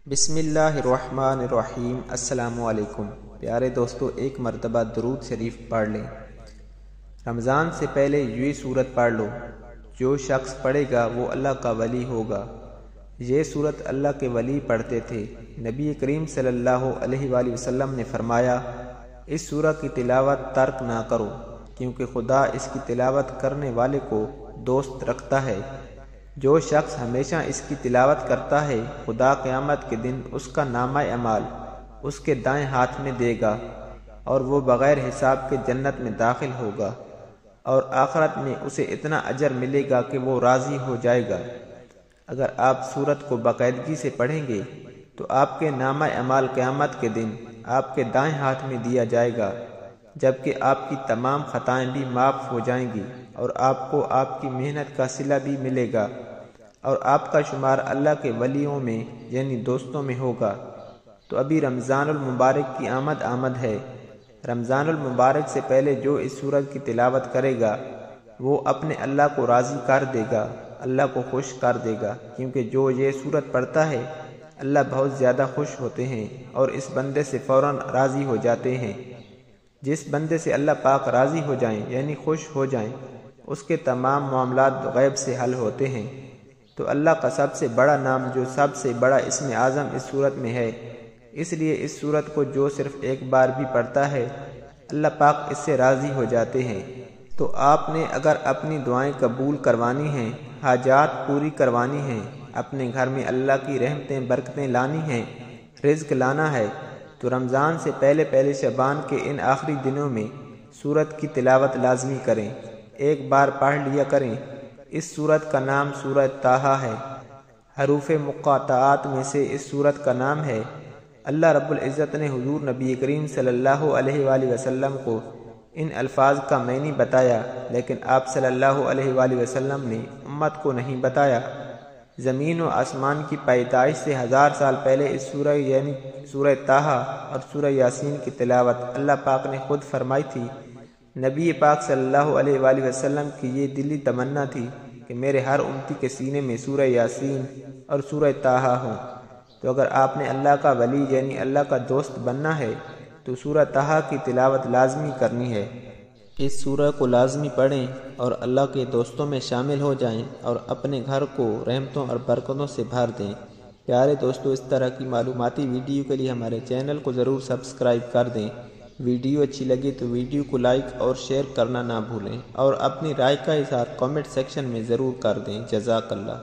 بسم اللہ الرحمن الرحیم۔ السلام علیکم پیارے دوستو، ایک مرتبہ درود شریف پڑھ لیں۔ رمضان سے پہلے یہ سورت پڑھ لو، جو شخص پڑھے گا وہ اللہ کا ولی ہوگا۔ یہ سورت اللہ کے ولی پڑھتے تھے۔ نبی کریم صلی اللہ علیہ وآلہ وسلم نے فرمایا، اس سورت کی تلاوت ترک نہ کرو، کیونکہ خدا اس کی تلاوت کرنے والے کو دوست رکھتا ہے۔ جو شخص ہمیشہ اس کی تلاوت کرتا ہے، خدا قیامت کے دن اس کا نامہ اعمال اس کے دائیں ہاتھ میں دے گا اور وہ بغیر حساب کے جنت میں داخل ہوگا، اور آخرت میں اسے اتنا اجر ملے گا کہ وہ راضی ہو جائے گا۔ اگر آپ سورت کو باقاعدگی سے پڑھیں گے تو آپ کے نامہ اعمال قیامت کے دن آپ کے دائیں ہاتھ میں دیا جائے گا، جبکہ آپ کی تمام خطائیں بھی معاف ہو جائیں گی اور آپ کو آپ کی محنت کا صلہ بھی ملے گا، اور آپ کا شمار اللہ کے ولیوں میں یعنی دوستوں میں ہوگا۔ تو ابھی رمضان المبارک کی آمد ہے۔ رمضان المبارک سے پہلے جو اس سورت کی تلاوت کرے گا وہ اپنے اللہ کو راضی کر دے گا، اللہ کو خوش کر دے گا، کیونکہ جو یہ سورت پڑھتا ہے اللہ بہت زیادہ خوش ہوتے ہیں اور اس بندے سے فوراً راضی ہو جاتے ہیں۔ جس بندے سے اللہ پاک راضی ہو جائیں یعنی خوش ہو جائیں، اس کے تمام معاملات غیب سے حل ہوتے ہیں۔ تو اللہ کا سب سے بڑا نام، جو سب سے بڑا اسم اعظم اس سورت میں ہے، اس لیے اس سورت کو جو صرف ایک بار بھی پڑھتا ہے اللہ پاک اس سے راضی ہو جاتے ہیں۔ تو آپ نے اگر اپنی دعائیں قبول کروانی ہیں، حاجات پوری کروانی ہیں، اپنے گھر میں اللہ کی رحمتیں برکتیں لانی ہیں، رزق لانا ہے، تو رمضان سے پہلے شعبان کے ان آخری دنوں میں سورت کی تلاوت لازمی کریں، ایک بار پڑھ لیا کریں۔ اس سورت کا نام سورہ طٰہٰ ہے۔ حروف مقاطعات میں سے اس سورت کا نام ہے۔ اللہ رب العزت نے حضور نبی کریم صلی اللہ علیہ وآلہ وسلم کو ان الفاظ کا معنی بتایا، لیکن آپ صلی اللہ علیہ وآلہ وسلم نے امت کو نہیں بتایا۔ زمین و آسمان کی پیدائش سے 1000 سال پہلے اس سورہ یعنی سورہ طٰہٰ اور سورہ یاسین کی تلاوت اللہ پاک نے خود فرمائی تھی۔ نبی پاک صلی اللہ علیہ وآلہ وسلم کی یہ دلی تمنا تھی کہ میرے ہر امتی کے سینے میں سورہ یاسین اور سورہ طٰہٰ ہوں۔ تو اگر آپ نے اللہ کا ولی یعنی اللہ کا دوست بننا ہے تو سورہ طٰہٰ کی تلاوت لازمی کرنی ہے۔ اس سورہ کو لازمی پڑھیں اور اللہ کے دوستوں میں شامل ہو جائیں اور اپنے گھر کو رحمتوں اور برکتوں سے بھر دیں۔ پیارے دوستو، اس طرح کی معلوماتی ویڈیو کے لیے ہمارے چینل کو ضرور سبسکرائب کر دیں۔ ویڈیو اچھی لگی تو ویڈیو کو لائک اور شیئر کرنا نہ بھولیں، اور اپنی رائے کا اظہار کامنٹ سیکشن میں ضرور کر دیں۔ جزاک اللہ۔